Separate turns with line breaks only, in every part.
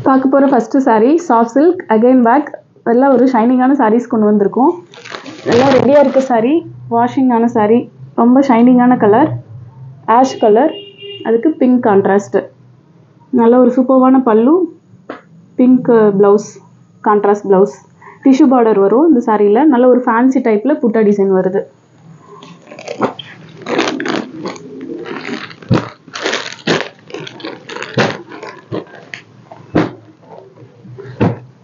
பார்க்க போகிற first saree soft silk again back எல்லாம் ஒரு ஷைனிங்கான sarees கொண்டு வந்திருக்கோம். எல்லாம் ரெடியாக இருக்க saree, வாஷிங்கான saree, ரொம்ப ஷைனிங்கான கலர் ஆஷ் கலர், அதுக்கு பிங்க் கான்ட்ராஸ்ட்டு, நல்ல ஒரு சூப்பர்வான பல்லு, pink blouse, contrast blouse, tissue border வரும் இந்த சாரியில். நல்ல ஒரு ஃபேன்சி டைப்பில் புட்டா டிசைன் வருது.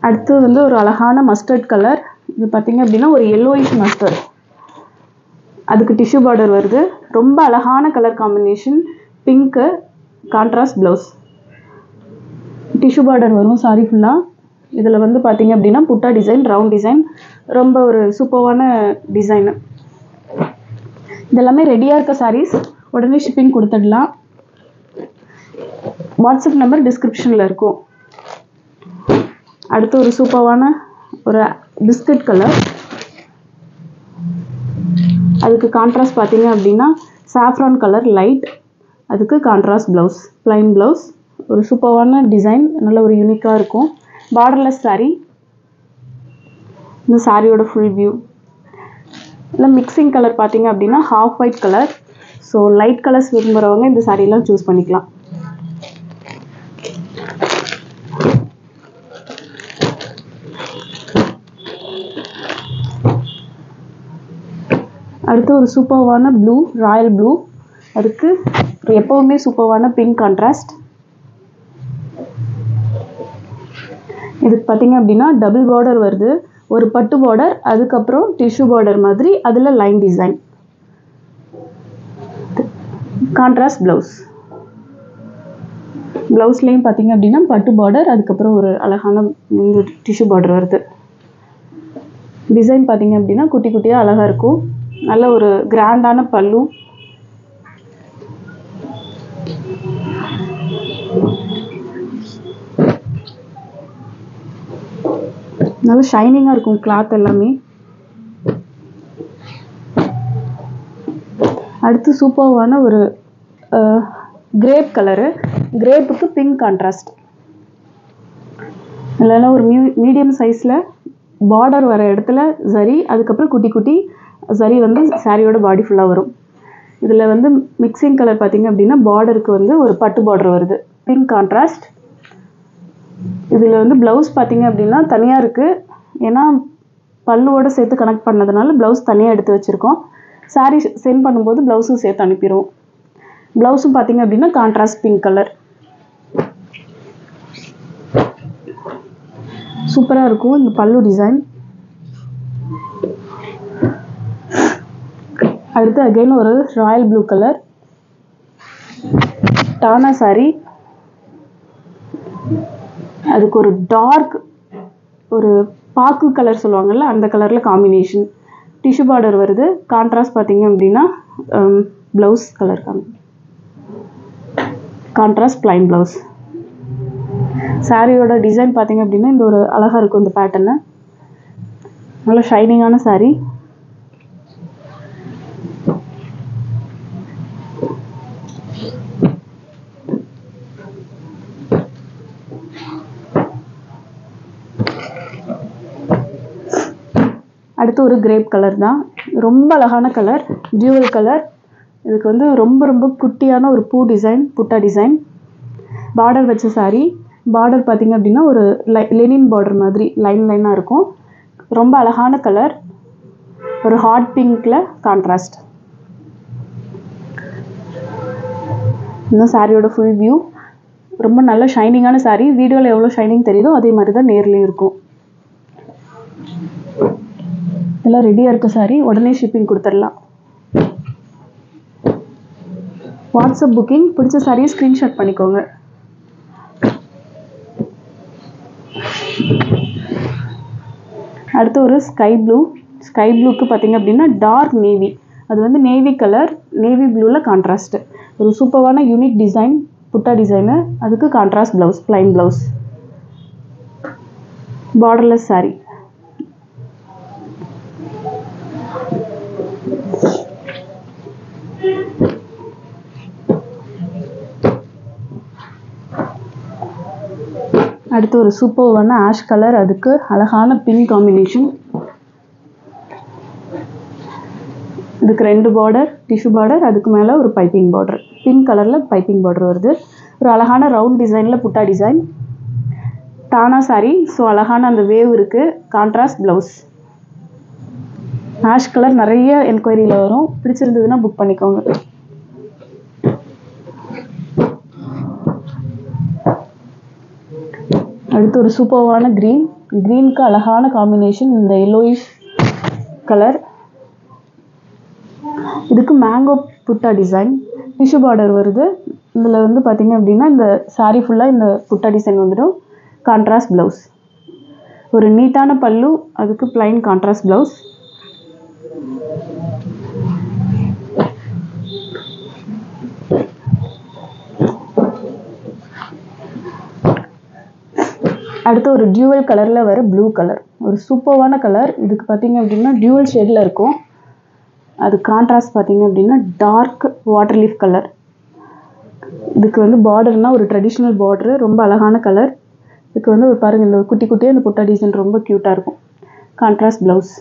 அடுத்து வந்து ஒரு அழகான மஸ்டர்ட் கலர். இது பார்த்தீங்க அப்படின்னா ஒரு yellowish மஸ்டர்ட், அதுக்கு டிஷ்யூ பார்டர் வருது. ரொம்ப அழகான colour combination, pink contrast blouse, tissue border வரும் சாரி ஃபுல்லாக. இதில் வந்து பார்த்தீங்க அப்படின்னா புட்டா டிசைன், ரவுண்ட் டிசைன், ரொம்ப ஒரு சூப்பர்வான டிசைனு. இதெல்லாமே ரெடியாக இருக்க சாரீஸ், உடனே ஷிப்பிங் கொடுத்துடலாம். வாட்ஸ்அப் நம்பர் டிஸ்கிரிப்ஷனில் இருக்கும். அடுத்து ஒரு சூப்பர்வான ஒரு பிஸ்கட் கலர், அதுக்கு கான்ட்ராஸ்ட் பார்த்தீங்க அப்படின்னா சாஃப்ரான் கலர் லைட், அதுக்கு கான்ட்ராஸ்ட் ப்ளவுஸ், ப்ளைன் ப்ளவுஸ், ஒரு சூப்பர்வான டிசைன், நல்ல ஒரு யூனிக்காக இருக்கும். Borderless saree. இந்த சாரியோட ஃபுல் வியூ. இல்லை மிக்சிங் கலர் பார்த்தீங்க அப்படின்னா half white colour. So light colours விரும்புகிறவங்க இந்த சாரீலாம் சூஸ் பண்ணிக்கலாம். அடுத்து ஒரு சூப்பர்வான ப்ளூ, ராயல் ப்ளூ, அதுக்கு எப்போவுமே சூப்பர்வான பிங்க் கான்ட்ராஸ்ட். இதுக்கு பார்த்தீங்க அப்படின்னா டபுள் பார்டர் வருது, ஒரு பட்டு பார்டர், அதுக்கப்புறம் டிஷ்யூ பார்டர் மாதிரி, அதில் லைன் டிசைன், கான்ட்ராஸ்ட் ப்ளவுஸ். ப்ளவுஸ்லேயும் பார்த்தீங்க அப்படின்னா பட்டு பார்டர், அதுக்கப்புறம் ஒரு அழகான டிஷ்யூ பார்டர் வருது. டிசைன் பார்த்தீங்க அப்படின்னா குட்டி குட்டியாக அழகாக இருக்கும். நல்ல ஒரு கிராண்டான பல்லு, நல்ல ஷைனிங்காக இருக்கும் கிளாத் எல்லாமே. அடுத்து சூப்பர்வான ஒரு கிரேப் கலரு, கிரேப்புக்கு பிங்க் கான்ட்ராஸ்ட். இல்லைன்னா ஒரு மீடியம் சைஸில் பார்டர் வர இடத்துல சரி, அதுக்கப்புறம் குட்டி குட்டி சரி வந்து சாரியோட பாடி ஃபுல்லாக வரும். இதில் வந்து மிக்சிங் கலர் பார்த்தீங்க அப்படின்னா பார்டருக்கு வந்து ஒரு பட்டு பார்டர் வருது, பிங்க் கான்ட்ராஸ்ட். இதில் வந்து ப்ளவுஸ் பார்த்தீங்க அப்படின்னா தனியாக இருக்குது, ஏன்னா பல்லுவோடு சேர்த்து கனெக்ட் பண்ணதுனால ப்ளவுஸ் தனியாக எடுத்து வச்சுருக்கோம். சாரீ சென்ட் பண்ணும்போது ப்ளவுஸும் சேர்த்து அனுப்பிடுவோம். ப்ளவுஸும் பார்த்தீங்க அப்படின்னா கான்ட்ராஸ்ட் பிங்க் கலர், சூப்பராக இருக்கும் இந்த பல்லு டிசைன். அடுத்து அகைன் ஒரு ராயல் ப்ளூ கலர் டானா சாரி, அதுக்கு ஒரு டார்க் ஒரு பாக்கு கலர் சொல்லுவாங்கள்ல, அந்த கலரில் காம்பினேஷன், டிஷ்யூ பார்டர் வருது. கான்ட்ராஸ்ட் பார்த்தீங்க அப்படின்னா blouse colour contrast plain blouse. சாரியோட டிசைன் பார்த்தீங்க அப்படின்னா இந்த ஒரு அழகாக இருக்கும் இந்த பேட்டர்னு, நல்ல ஷைனிங்கான சாரீ. அடுத்து ஒரு கிரேப் கலர் தான், ரொம்ப அழகான கலர், டியூவல் கலர். இதுக்கு வந்து ரொம்ப ரொம்ப குட்டியான ஒரு பூ டிசைன், புட்டா டிசைன், பார்டர் வச்ச சாரீ. பார்டர் பார்த்திங்க அப்படின்னா ஒரு லெனின் பார்டர் மாதிரி லைன் லைனாக இருக்கும். ரொம்ப அழகான கலர், ஒரு ஹாட் பிங்க்கில் கான்ட்ராஸ்ட். இந்த சாரியோட ஃபுல் வியூ. ரொம்ப நல்ல ஷைனிங்கான சாரீ. வீடியோவில் எவ்வளோ ஷைனிங் தெரியுதோ அதே மாதிரி தான் நேர்லேயும் இருக்கும். எல்லாம் ரெடியாக இருக்க சாரீ, உடனே ஷிப்பிங் கொடுத்துடலாம். WhatsApp booking. பிடிச்ச சாரியை ஸ்க்ரீன்ஷாட் பண்ணிக்கோங்க. அடுத்து ஒரு ஸ்கை ப்ளூ. ஸ்கை ப்ளூக்கு பார்த்தீங்க அப்படின்னா டார்க் நேவி, அது வந்து நேவி கலர், நேவி ப்ளூவில் கான்ட்ராஸ்ட்டு, ஒரு சூப்பர்வான யூனிக் டிசைன், புட்டா டிசைனு. அதுக்கு contrast blouse, plain blouse, borderless sari. அடுத்து ஒரு சூப்பர்வான ஆஷ் கலர், அதுக்கு அழகான பிங்க் காம்பினேஷன். இதுக்கு 2 பார்டர், டிஷ்யூ பார்டர், அதுக்கு மேலே ஒரு பைப்பிங் பார்டர். பிங்க் கலரில் பைப்பிங் பார்டர் வருது. ஒரு அழகான ரவுண்ட் டிசைனில் புட்டா டிசைன். தானா சாரி, ஸோ அழகான அந்த வேவ் இருக்குது. Contrast blouse. ஆஷ் கலர் நிறைய என்கொயரியில் வரும். பிடிச்சிருந்ததுன்னா புக் பண்ணிக்கோங்க. அடுத்து ஒரு சூப்பர்வான க்ரீன். க்ரீனுக்கு அழகான காம்பினேஷன் இந்த எல்லோயிஷ் கலர். இதுக்கு மேங்கோ புட்டா டிசைன். டிஷ்யூ பார்டர் வருது. இதில் வந்து பார்த்திங்க அப்படின்னா இந்த சாரீ ஃபுல்லாக இந்த புட்டா டிசைன் வந்துடும். Contrast blouse. ஒரு நீட்டான பல்லு, அதுக்கு பிளைன் கான்ட்ராஸ்ட் ப்ளவுஸ். அடுத்து ஒரு டியூவல் கலரில் வர ப்ளூ கலர். ஒரு சூப்பர்வான கலர். இதுக்கு பார்த்திங்க அப்படின்னா டியூவல் ஷேடில் இருக்கும். அது கான்ட்ராஸ்ட் பார்த்திங்க அப்படின்னா டார்க் வாட்டர் லீஃப் கலர். இதுக்கு வந்து பார்டர்னால் ஒரு ட்ரெடிஷ்னல் பார்டரு. ரொம்ப அழகான கலர். இதுக்கு வந்து ஒரு பாருங்கள், இந்த குட்டி குட்டியாக இந்த புட்டா டிசைன் ரொம்ப க்யூட்டாக இருக்கும். Contrast blouse.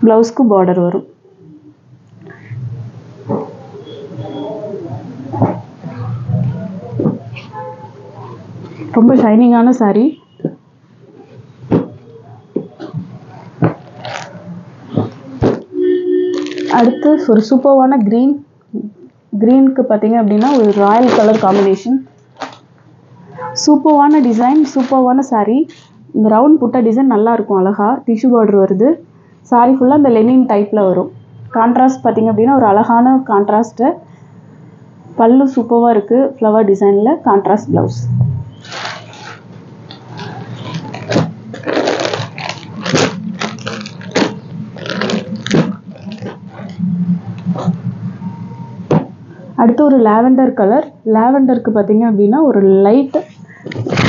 ப்ளவுஸ்க்கு பார்டர் வரும். ரொம்ப ஷைனிங்கான சாரீ. அடுத்து ஒரு சூப்பர்வான க்ரீன். க்ரீனுக்கு பார்த்தீங்க அப்படின்னா ஒரு ராயல் கலர் காம்பினேஷன். சூப்பர்வான டிசைன், சூப்பர்வான சாரீ. இந்த ரவுண்ட் புட்டா டிசைன் நல்லாயிருக்கும். அழகாக டிஷ்யூ பார்டர் வருது. சாரீ ஃபுல்லாக இந்த லெனின் டைப்பில் வரும். கான்ட்ராஸ்ட் பார்த்திங்க அப்படின்னா ஒரு அழகான கான்ட்ராஸ்ட்டு. பல்லு சூப்பராக இருக்குது. ஃப்ளவர் டிசைனில் கான்ட்ராஸ்ட் ப்ளவுஸ். அடுத்து ஒரு லாவெண்டர் கலர். லாவெண்டருக்கு பார்த்திங்க அப்படின்னா ஒரு லைட்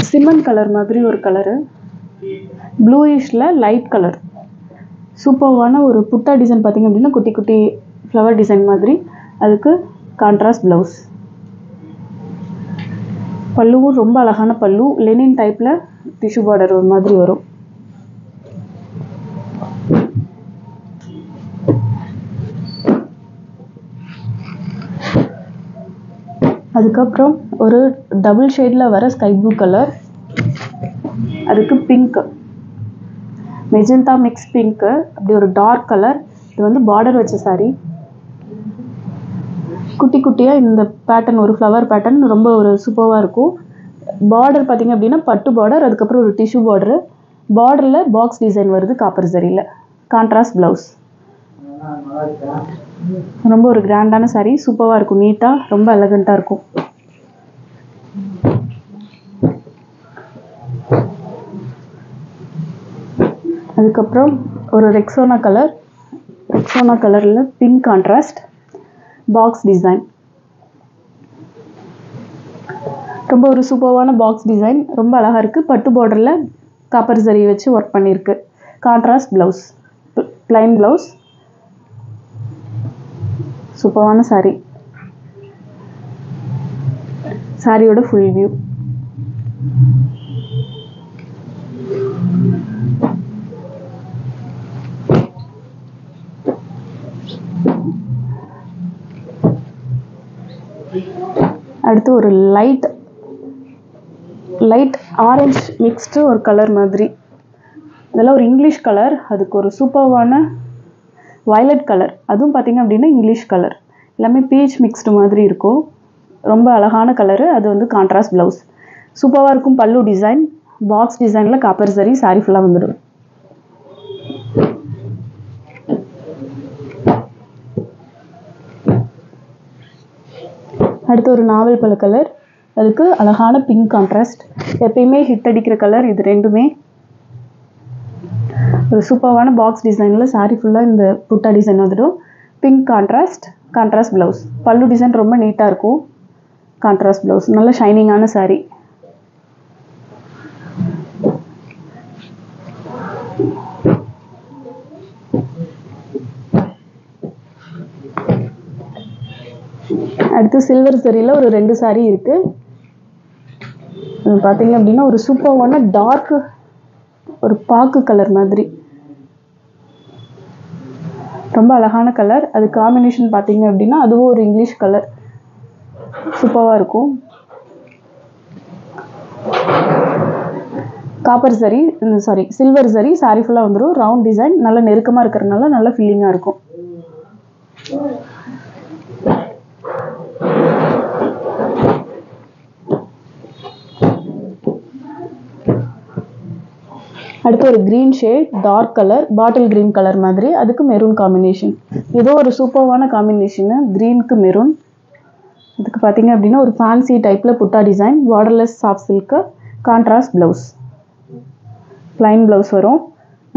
சிமெண்ட் கலர் மாதிரி ஒரு கலரு. ப்ளூயிஷில் லைட் கலர். சூப்பர்வான ஒரு புட்டா டிசைன் பார்த்திங்க அப்படின்னா குட்டி குட்டி ஃப்ளவர் டிசைன் மாதிரி. அதுக்கு கான்ட்ராஸ்ட் ப்ளவுஸ். பல்லுவும் ரொம்ப அழகான பல்லு. லெனின் டைப்பில் டிஷ்யூ பார்டர் ஒரு மாதிரி வரும். அதுக்கப்புறம் ஒரு டபுள் ஷேடில் வர ஸ்கை ப்ளூ கலர். அதுக்கு பிங்க், மெஜந்தா மிக்ஸ் பிங்க்கு. அப்படி ஒரு டார்க் கலர். இது வந்து பார்டர் வச்ச சாரீ. குட்டி குட்டியாக இந்த பேட்டர்ன், ஒரு ஃப்ளவர் பேட்டர்ன் ரொம்ப ஒரு சூப்பராக இருக்கும். பார்டர் பார்த்திங்க அப்படின்னா பட்டு பார்டர், அதுக்கப்புறம் ஒரு டிஷ்யூ பார்டரு. பார்டரில் பாக்ஸ் டிசைன் வருது காப்பர் சரியில். Contrast blouse. ரொம்ப ஒரு கிராண்டான சாரீ. சூப்பராக இருக்கும். நீட்டாக ரொம்ப எலகண்ட்டாக இருக்கும். அதுக்கப்புறம் ஒரு ரெக்ஸோனா கலர். ரெக்ஸோனா கலரில் பிங்க் கான்ட்ராஸ்ட் பாக்ஸ் டிசைன். ரொம்ப ஒரு சூப்பரான பாக்ஸ் டிசைன். ரொம்ப அழகாக இருக்குது. பட்டு பார்டரில் காப்பர் சரி வச்சு ஒர்க் பண்ணியிருக்கு. Contrast blouse, plain blouse. சூப்பரான சாரீ. சாரியோட ஃபுல் வியூ. அடுத்து ஒரு லைட் ஆரஞ்சு மிக்ஸ்டு ஒரு கலர் மாதிரி. இதெல்லாம் ஒரு இங்கிலீஷ் கலர். அதுக்கு ஒரு சூப்பர்வான வயலட் கலர். அதுவும் பார்த்திங்க அப்படின்னா இங்கிலீஷ் கலர். எல்லாமே பீச் மிக்ஸ்டு மாதிரி இருக்கும். ரொம்ப அழகான கலரு. அது வந்து கான்ட்ராஸ்ட் ப்ளவுஸ். சூப்பராக இருக்கும். பல்லு டிசைன் பாக்ஸ் டிசைனில் காப்பர் சரி. சாரீ ஃபுல்லாக வந்துடும். அடுத்து ஒரு நாவல் பழ கலர். அதுக்கு அழகான பிங்க் கான்ட்ராஸ்ட். எப்பயுமே ஹிட் அடிக்கிற கலர் இது ரெண்டுமே. ஒரு சூப்பரான பாக்ஸ் டிசைனில் சாரீ ஃபுல்லாக இந்த புட்டா டிசைன் வந்துடும். Pink contrast blouse. பல்லு டிசைன் ரொம்ப நீட்டாக இருக்கும். Contrast blouse. நல்ல ஷைனிங்கான சாரீ. அடுத்து சில்வர் சரியில் ஒரு 2 சாரீ இருக்குது. இது பார்த்தீங்க அப்படின்னா ஒரு சூப்பரான டார்க் ஒரு பாக்கு கலர் மாதிரி ரொம்ப அழகான கலர். அது காம்பினேஷன் பார்த்தீங்க அப்படின்னா அதுவும் ஒரு இங்கிலீஷ் கலர் சூப்பராக இருக்கும். காப்பர் சரி சில்வர் சரி சாரி ஃபுல்லாக வந்துடும். ரவுண்ட் டிசைன் நல்ல நெருக்கமாக இருக்கிறதுனால நல்ல ஃபீலிங்காக இருக்கும். அடுத்து ஒரு green shade dark colour bottle green colour மாதிரி, அதுக்கு மெரூன் காம்பினேஷன். ஏதோ ஒரு சூப்பர்வான காம்பினேஷனு க்ரீனுக்கு மெரூன். இதுக்கு பார்த்தீங்க அப்படின்னா ஒரு ஃபேன்சி டைப்பில் புட்டா design, borderless soft silk, contrast blouse, plain blouse வரும்.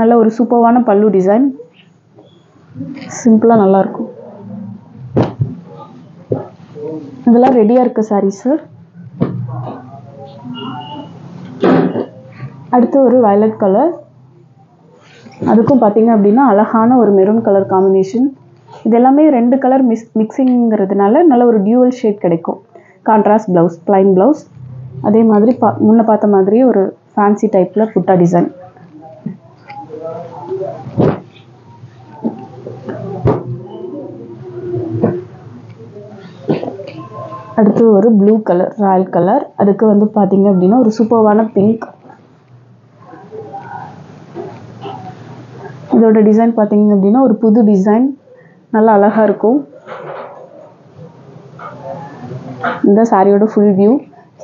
நல்ல ஒரு சூப்பர்வான பல்லு டிசைன், சிம்பிளாக நல்லாயிருக்கும். இதெல்லாம் ரெடியாக இருக்க சாரீஸு. அடுத்து ஒரு வயலட் கலர், அதுக்கும் பார்த்தீங்க அப்படின்னா அழகான ஒரு மெரூன் கலர் காம்பினேஷன். இது எல்லாமே 2 கலர் மிக்சிங்கிறதுனால நல்ல ஒரு டியூவல் ஷேட் கிடைக்கும். Contrast blouse, plain blouse. அதே மாதிரி முன்ன பார்த்த மாதிரியே ஒரு ஃபேன்சி டைப்பில் புட்டா டிசைன். அடுத்து ஒரு ப்ளூ கலர் ராயல் கலர், அதுக்கு வந்து பார்த்தீங்க அப்படின்னா ஒரு சூப்பர்வான பிங்க். இதோட டிசைன் பார்த்தீங்க அப்படின்னா ஒரு புது டிசைன், நல்லா அழகாக இருக்கும். இந்த சாரியோட ஃபுல் வியூ.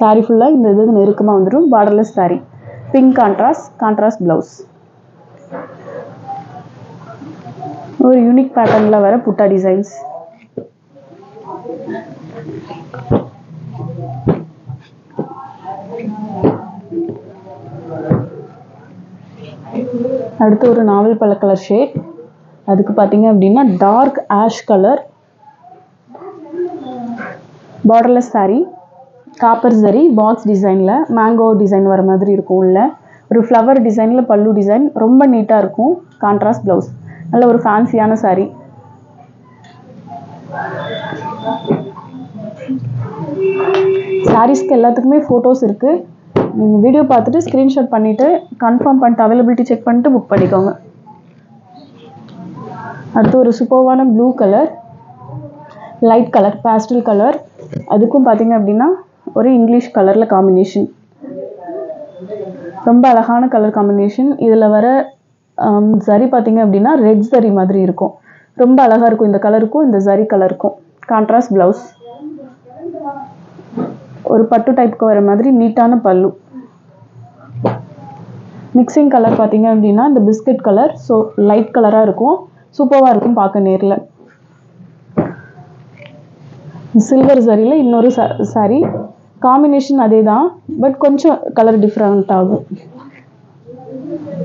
சாரி ஃபுல்லாக இந்த இது நெருக்கமாக வந்துடும். Borderless sorry, pink contrast blouse. ஒரு யூனிக் பேட்டர்னில் வர புட்டா டிசைன்ஸ். அடுத்து ஒரு நாவல் பழ கலர் ஷேட், அதுக்கு பார்த்தீங்க அப்படின்னா dark ash colour, borderless sari, copper zari box டிசைனில் மேங்கோ டிசைன் வர மாதிரி இருக்கும். உள்ள ஒரு ஃப்ளவர் டிசைனில் பல்லு டிசைன் ரொம்ப நீட்டாக இருக்கும். கான்ட்ராஸ்ட் ப்ளவுஸ், நல்ல ஒரு ஃபேன்சியான சாரி. சாரீஸ்க்கு எல்லாத்துக்குமே ஃபோட்டோஸ் இருக்குது. நீங்கள் வீடியோ பார்த்துட்டு ஸ்க்ரீன்ஷாட் பண்ணிவிட்டு கன்ஃபார்ம் பண்ணிட்டு அவைலபிலிட்டி செக் பண்ணிட்டு புக் பண்ணிக்கோங்க. அடுத்து ஒரு சூப்பர்வான blue colour, light colour pastel colour, அதுக்கும் பார்த்தீங்க அப்படின்னா ஒரு இங்கிலீஷ் கலரில் காம்பினேஷன். ரொம்ப அழகான கலர் காம்பினேஷன். இதில் வர சரி பார்த்தீங்க அப்படின்னா ரெட் சரி மாதிரி இருக்கும். ரொம்ப அழகாக இருக்கும் இந்த கலருக்கும் இந்த சரி கலருக்கும். கான்ட்ராஸ்ட் ப்ளவுஸ், ஒரு பட்டு டைப்புக்கு வர மாதிரி நீட்டான பல்லு. மிக்சிங் கலர் பார்த்தீங்க அப்படின்னா இந்த பிஸ்கட் கலர், ஸோ லைட் கலராக இருக்கும். சூப்பராக இருக்கும் பார்க்க நேரில். சில்வர் சரியில் இன்னொரு சாரி காம்பினேஷன் அதே தான், பட் கொஞ்சம் கலர் டிஃப்ரெண்ட் ஆகும்.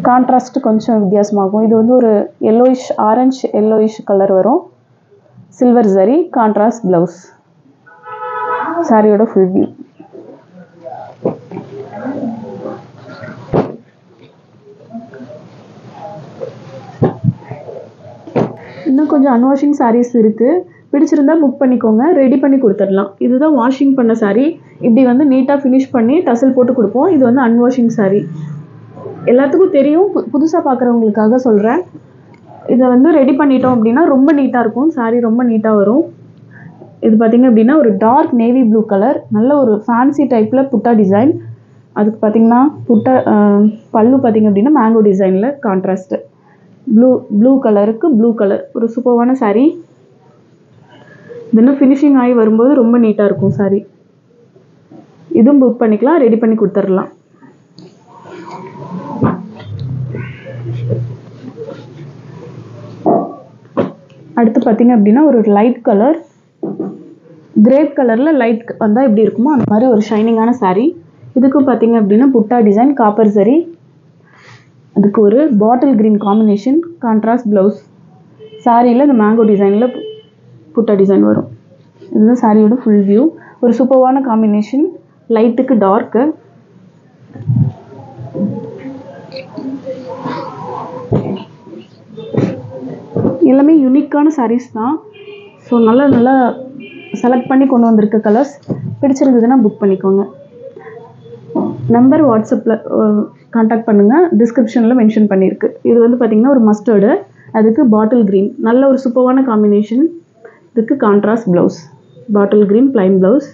கான்ட்ராஸ்ட் கொஞ்சம் வித்தியாசமாகும். இது வந்து ஒரு எல்லோயிஷ் ஆரஞ்சு எல்லோயிஷ் கலர் வரும். சில்வர் சரி கான்ட்ராஸ்ட் ப்ளவுஸ். சாரியோட ஃபுல் வியூ. இன்னும் கொஞ்சம் அன்வாஷிங் சாரீஸ் இருக்குது. பிடிச்சிருந்தா புக் பண்ணிக்கோங்க, ரெடி பண்ணி கொடுத்துடலாம். இதுதான் வாஷிங் பண்ண சாரீ. இப்படி வந்து நீட்டாக ஃபினிஷ் பண்ணி டசல் போட்டு கொடுப்போம். இது வந்து அன்வாஷிங் சாரீ. எல்லாத்துக்கும் தெரியும், புதுசாக பார்க்குறவங்களுக்காக சொல்கிறேன். இதை வந்து ரெடி பண்ணிட்டோம் அப்படின்னா ரொம்ப நீட்டாக இருக்கும். சாரீ ரொம்ப நீட்டாக வரும். இது பார்த்திங்க அப்படின்னா ஒரு டார்க் நேவி ப்ளூ கலர், நல்ல ஒரு ஃபேன்சி டைப்பில் புட்டா டிசைன். அதுக்கு பார்த்திங்கன்னா புட்டா பல்லு பார்த்திங்க அப்படின்னா மேங்கோ டிசைனில் கான்ட்ராஸ்ட்டு. ப்ளூ கலருக்கு ப்ளூ கலர், ஒரு சூப்பரான சாரீ. இன்னும் ஃபினிஷிங் ஆகி வரும்போது ரொம்ப நீட்டாக இருக்கும் சாரீ. இதுவும் புக் பண்ணிக்கலாம், ரெடி பண்ணி கொடுத்துடலாம். அடுத்து பார்த்தீங்க அப்படின்னா ஒரு லைட் கலர் கிரேப் கலரில் லைட் வந்தால் எப்படி இருக்குமோ அந்த மாதிரி ஒரு ஷைனிங்கான சாரீ. இதுக்கும் பார்த்தீங்க அப்படின்னா புட்டா டிசைன் காப்பர் சரி, அதுக்கு ஒரு bottle green combination, contrast blouse. சாரியில் இந்த மேங்கோ டிசைனில் புட்டா டிசைன் வரும். இதுதான் சாரியோட ஃபுல் வியூ. ஒரு சூப்பர்வான காம்பினேஷன், லைட்டுக்கு டார்க்கு. எல்லாமே யூனிக்கான சாரீஸ் தான். ஸோ நல்லா செலக்ட் பண்ணி கொண்டு வந்திருக்க கலர்ஸ். பிடிச்சிருந்ததுன்னா புக் பண்ணிக்கோங்க. நம்பர் வாட்ஸ்அப்பில் காண்டாக்ட் பண்ணுங்கள், டிஸ்கிரிப்ஷனில் மென்ஷன் பண்ணியிருக்கு. இது வந்து பார்த்திங்கன்னா ஒரு மஸ்டர்டு, அதுக்கு பாட்டில் க்ரீன், நல்ல ஒரு சூப்பரான காம்பினேஷன். இதுக்கு contrast blouse, bottle green plain blouse.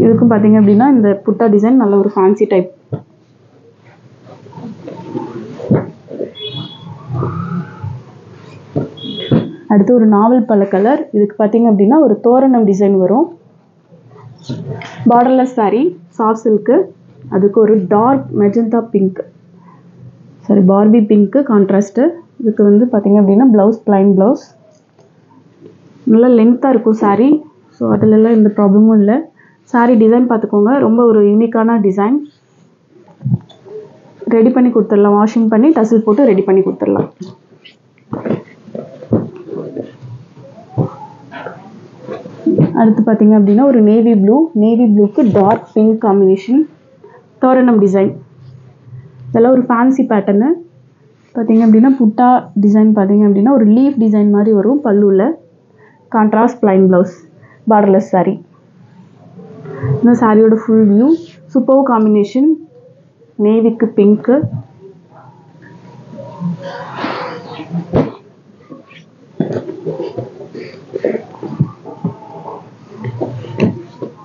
இதுக்கும் பார்த்திங்க அப்படின்னா இந்த புட்டா டிசைன் நல்ல ஒரு ஃபேன்சி டைப். அடுத்து ஒரு நாவல் பழ கலர். இதுக்கு பார்த்திங்க அப்படின்னா ஒரு தோரணம் டிசைன் வரும். Borderless saree, soft silk. அதுக்கு ஒரு dark magenta pink, sari Barbie pink contrast. இதுக்கு வந்து பார்த்திங்க அப்படின்னா ப்ளவுஸ் ப்ளைன் ப்ளவுஸ். நல்லா லென்த்தாக இருக்கும் saree, ஸோ அதிலெல்லாம் எந்த ப்ராப்ளமும் இல்லை. saree டிசைன் பார்த்துக்கோங்க, ரொம்ப ஒரு யூனிக்கான டிசைன். ரெடி பண்ணி கொடுத்துடலாம், வாஷிங் பண்ணி டசில் போட்டு ரெடி பண்ணி கொடுத்துடலாம். அடுத்து பார்த்திங்க அப்படின்னா ஒரு நேவி ப்ளூ, நேவி ப்ளூக்கு டார்க் பிங்க் காம்பினேஷன், தோரணம் டிசைன். இதெல்லாம் ஒரு ஃபேன்சி பேட்டர்னு. பார்த்திங்க அப்படின்னா புட்டா டிசைன் பார்த்திங்க அப்படின்னா ஒரு லீஃப் டிசைன் மாதிரி வரும் பல்லுவில். Contrast plain blouse, borderless saree. இந்த சாரியோட ஃபுல் வியூ. சூப்பர் காம்பினேஷன், நேவிக்கு பிங்க்கு.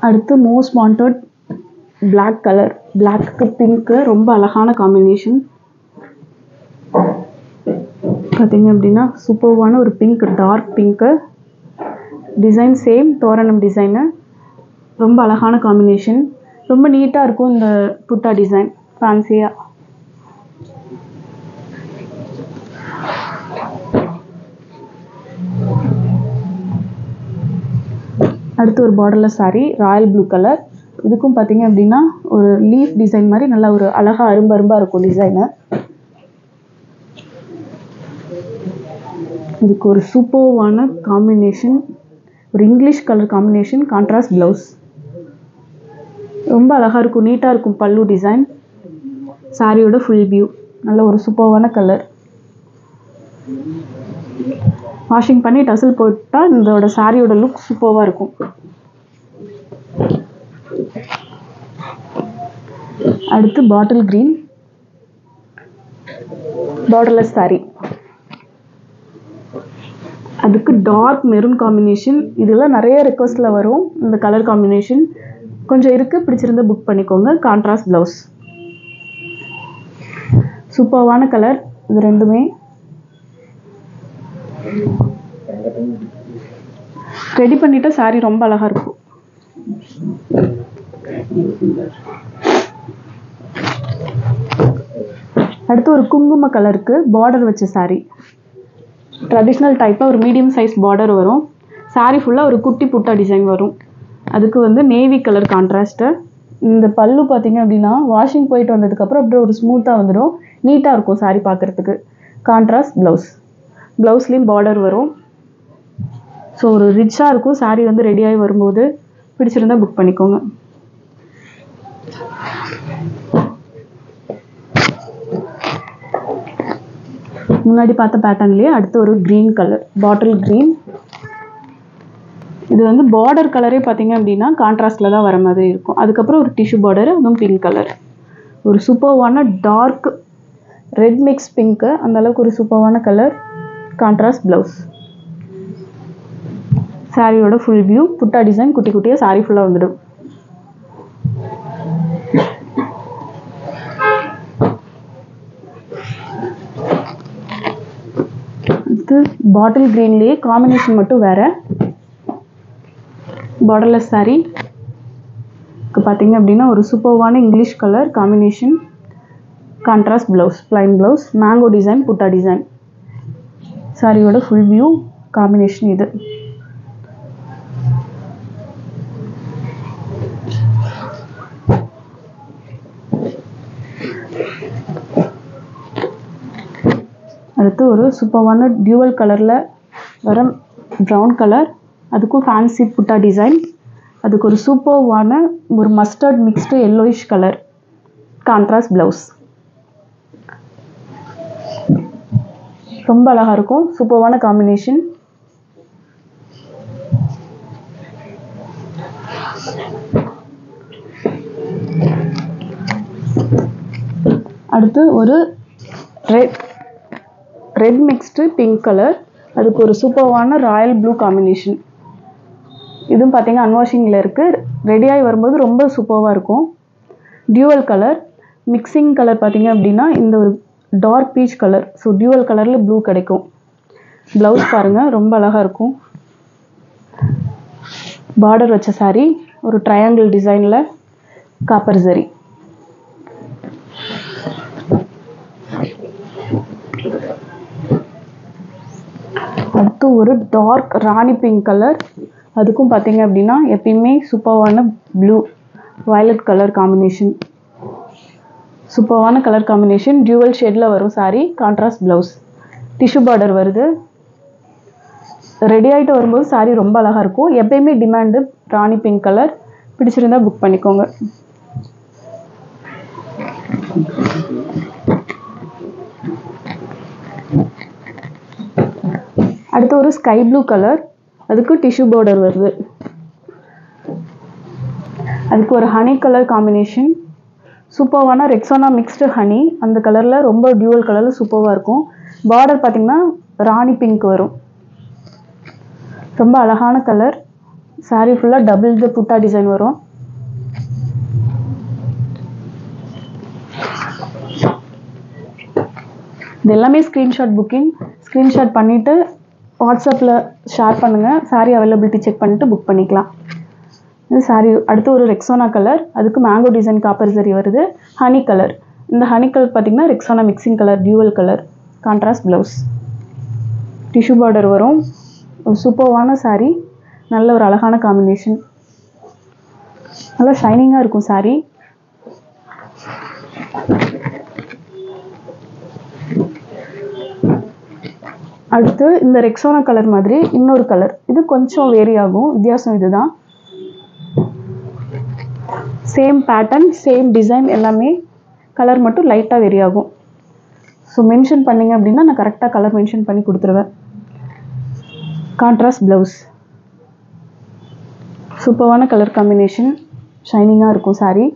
அடுத்து most wanted black colour, black pink, ரொம்ப அழகான காம்பினேஷன். பார்த்தீங்க அப்படின்னா சூப்பர்வான ஒரு pink, dark pink design. Same தோரணம் டிசைனு, ரொம்ப அழகான காம்பினேஷன். ரொம்ப நீட்டாக இருக்கும் இந்த புட்டா டிசைன், ஃபேன்சியாக. அடுத்து ஒரு borderless saree, Royal blue colour. இதுக்கும் பார்த்தீங்க அப்படின்னா ஒரு லீஃப் டிசைன் மாதிரி நல்லா ஒரு அழகாக அரும்பரும்பாக இருக்கும் டிசைனு. இதுக்கு ஒரு சூப்பர்வான காம்பினேஷன், ஒரு English colour combination, contrast blouse. ரொம்ப அழகாக இருக்கும், நீட்டாக இருக்கும் பல்லு டிசைன். சாரியோட ஃபுல் வியூ. நல்ல ஒரு சூப்பர்வான கலர். வாஷிங் பண்ணி டசில் போட்டால் இதோட சாரியோட லுக் சூப்பராக இருக்கும். அடுத்து பாட்டில் க்ரீன், பார்டர்லெஸ் saree. அதுக்கு டார்க் மெரூன் காம்பினேஷன். இதெல்லாம் நிறைய ரெக்வஸ்ட்டில் வரும் இந்த கலர் காம்பினேஷன். கொஞ்சம் இருக்குது, பிடிச்சிருந்தா புக் பண்ணிக்கோங்க. Contrast blouse. சூப்பர்வான கலர் இது ரெண்டுமே. ரெடி பண்ணிட்டா saree ரொம்ப அழகாக இருக்கும். அடுத்து ஒரு குங்கும கலருக்கு பார்டர் வச்ச saree. ட்ரெடிஷ்னல் டைப்பாக ஒரு மீடியம் சைஸ் பார்டர் வரும். saree ஃபுல்லாக ஒரு குட்டி புட்டா டிசைன் வரும். அதுக்கு வந்து நேவி கலர் கான்ட்ராஸ்ட்டு. இந்த பல்லு பார்த்தீங்க அப்படின்னா வாஷிங் போயிட்டு வந்ததுக்கப்புறம் அப்படியே ஒரு ஸ்மூத்தாக வந்துடும், நீட்டாக இருக்கும் saree பார்க்குறதுக்கு. கான்ட்ராஸ்ட் ப்ளவுஸ், ப்ளவுஸ்லேயும் பார்டர் வரும். ஸோ ஒரு ரிச்சாக இருக்கும் saree வந்து ரெடியாகி வரும்போது. பிடிச்சிருந்தா புக் பண்ணிக்கோங்க. முன்னாடி பார்த்த பேட்டர்ன்லேயே அடுத்து ஒரு க்ரீன் கலர், பாட்டில் க்ரீன். இது வந்து பார்டர் கலரே பார்த்தீங்க அப்படின்னா கான்ட்ராஸ்டில் தான் வர மாதிரி இருக்கும். அதுக்கப்புறம் ஒரு டிஷ்யூ பார்டர், அதுவும் பிங்க் கலர். ஒரு சூப்பர்வான டார்க் ரெட் மிக்ஸ் பிங்க்கு, அந்தளவுக்கு ஒரு சூப்பர்வான கலர். Contrast blouse. சாரியோட ஃபுல் வியூ. புட்டா டிசைன் குட்டி குட்டியாக சாரி ஃபுல்லாக வந்துடும். அடுத்து பாட்டில் க்ரீன்லேயே காம்பினேஷன் மட்டும் வேறு. Borderless saree. பார்த்தீங்க அப்படின்னா ஒரு சூப்பர்வான English colour combination. Contrast blouse, plain blouse, mango design, butta design. சாரியோட ஃபுல் வியூ காம்பினேஷன் இது. அடுத்து ஒரு சூப்பர்வான டியூவல் கலரில் வர ப்ரௌன் கலர். அதுக்கும் ஃபேன்சி புட்டா டிசைன். அதுக்கு ஒரு சூப்பர்வான ஒரு mustard mixed yellowish colour. Contrast blouse. ரொம்ப அழகாக இருக்கும், சூப்பர்வான காம்பினேஷன். அடுத்து ஒரு ரெட் மிக்ஸ்டு பிங்க் கலர், அதுக்கு ஒரு சூப்பர்வான ராயல் ப்ளூ காம்பினேஷன். இதுவும் பார்த்தீங்கன்னா அன்வாஷிங்கில் இருக்குது. ரெடியாகி வரும்போது ரொம்ப சூப்பராக இருக்கும். டியூவல் கலர் மிக்சிங் கலர் பார்த்தீங்க அப்படின்னா இந்த ஒரு dark peach colour. So dual கலரில் ப்ளூ கிடைக்கும். ப்ளவுஸ் பாருங்கள், ரொம்ப அழகாக இருக்கும். பார்டர் வச்ச சாரீ, ஒரு ட்ரையாங்கிள் டிசைனில் காப்பர் ஜரி. அடுத்து ஒரு டார்க் ராணி பிங்க் கலர், அதுக்கும் பார்த்தீங்க அப்படின்னா எப்பயுமே சூப்பர்வான ப்ளூ வயலட் கலர் காம்பினேஷன். சூப்பர்வான கலர் காம்பினேஷன். டியூவல் ஷேடில் வரும் sari. Contrast blouse. Tissue border வருது. ரெடி ஆகிட்டு வரும்போது சாரீ ரொம்ப அழகாக இருக்கும். எப்பயுமே டிமாண்டு ராணி பிங்க் கலர். பிடிச்சிருந்தா புக் பண்ணிக்கோங்க. அடுத்து ஒரு ஸ்கை ப்ளூ கலர், அதுக்கு டிஷ்யூ பார்டர் வருது. அதுக்கு ஒரு ஹனி கலர் காம்பினேஷன். சூப்பர்வான ரெக்ஸோனா மிக்ஸ்டு ஹனி, அந்த கலரில் ரொம்ப டியூவல் கலரில் சூப்பராக இருக்கும். பார்டர் பார்த்திங்கன்னா ராணி பிங்க் வரும். ரொம்ப அழகான கலர். சாரீ ஃபுல்லாக டபுள் த புட்டா டிசைன் வரும். இது எல்லாமே ஸ்க்ரீன்ஷாட் புக்கிங். ஸ்க்ரீன்ஷாட் பண்ணிவிட்டு வாட்ஸ்அப்பில் ஷேர் பண்ணுங்கள். சாரீ அவைலபிலிட்டி செக் பண்ணிவிட்டு புக் பண்ணிக்கலாம். இது சாரீ. அடுத்து ஒரு ரெக்ஸோனா கலர், அதுக்கு மேங்கோ டிசைன் காப்பர் ஜரி வருது. Honey colour. இந்த ஹனி கலர் பார்த்திங்கன்னா Rexona mixing colour, dual colour. Contrast blouse. Tissue border வரும். ஒரு சூப்பர்வான சாரீ. நல்ல ஒரு அழகான காம்பினேஷன். நல்லா ஷைனிங்காக இருக்கும் சாரீ. அடுத்து இந்த ரெக்ஸோனா கலர் மாதிரி இன்னொரு கலர். இது கொஞ்சம் வேரி ஆகும். வித்தியாசம் இதுதான். சேம் பேட்டர்ன், சேம் டிசைன், எல்லாமே கலர் மட்டும் லைட்டாக வேரி ஆகும். ஸோ மென்ஷன் பண்ணிங்க அப்படின்னா நான் கரெக்டாக கலர் மென்ஷன் பண்ணி கொடுத்துருவேன். Contrast blouse. சூப்பர்வான கலர் காம்பினேஷன். ஷைனிங்காக இருக்கும் சாரீ.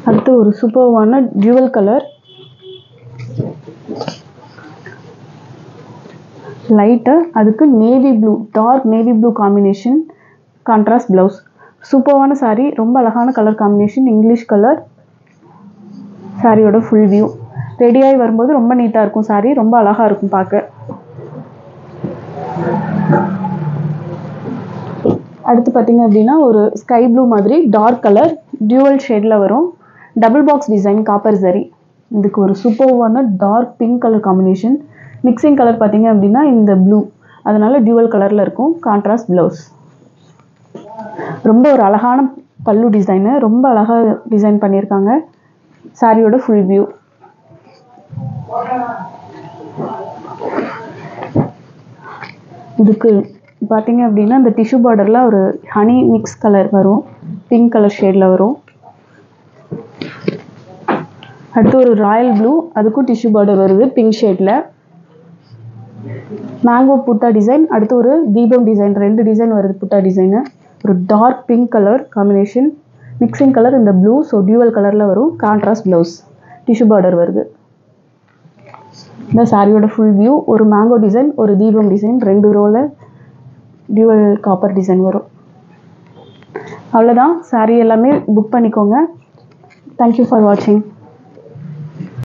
அடுத்து ஒரு சூப்பர்வான டியூவல் கலர், லைட்டு, அதுக்கு navy blue, dark navy blue combination. Contrast blouse. சூப்பர்வான சாரீ. ரொம்ப அழகான கலர் காம்பினேஷன். English colour. சாரியோட ஃபுல் வியூ. ரெடியாகி வரும்போது ரொம்ப நீட்டாக இருக்கும் சாரீ. ரொம்ப அழகாக இருக்கும் பார்க்க. அடுத்து பார்த்தீங்க அப்படின்னா ஒரு ஸ்கை ப்ளூ மாதிரி டார்க் கலர், டியூவல் ஷேடில் வரும். டபுள் பாக்ஸ் டிசைன் காப்பர் ஜரி. இதுக்கு ஒரு சூப்பர்வான dark pink colour combination. Mixing colour பார்த்தீங்க அப்படின்னா இந்த ப்ளூ, அதனால டியூவல் கலரில் இருக்கும். Contrast blouse. ரொம்ப ஒரு அழகான பல்லு டிசைனு. ரொம்ப அழகாக டிசைன் பண்ணியிருக்காங்க. சாரியோட ஃபுல் வியூ. இதுக்கு பார்த்தீங்க அப்படின்னா இந்த டிஷ்யூ பார்டரில் ஒரு ஹனி மிக்ஸ் கலர் வரும். பிங்க் கலர் ஷேடில் வரும். அடுத்து ஒரு ராயல் ப்ளூ, அதுக்கும் டிஷ்யூ பார்டர் வருது பிங்க் ஷேடில். மேங்கோ புட்டா டிசைன். அடுத்து ஒரு தீபம் டிசைன். 2 டிசைன் வருது புட்டா டிசைனு. ஒரு dark pink colour combination. Mixing colour இந்த ப்ளூ. ஸோ டியூவல் கலரில் வரும். Contrast blouse. டிஷ்யூ பார்டர் வருது. இந்த சாரியோட ஃபுல் வியூ. ஒரு மேங்கோ டிசைன், ஒரு தீபம் டிசைன், 2 ரோவில் டியூவல் காப்பர் டிசைன் வரும். அவ்வளோதான். சாரீ எல்லாமே புக் பண்ணிக்கோங்க. தேங்க்யூ ஃபார் வாட்சிங்.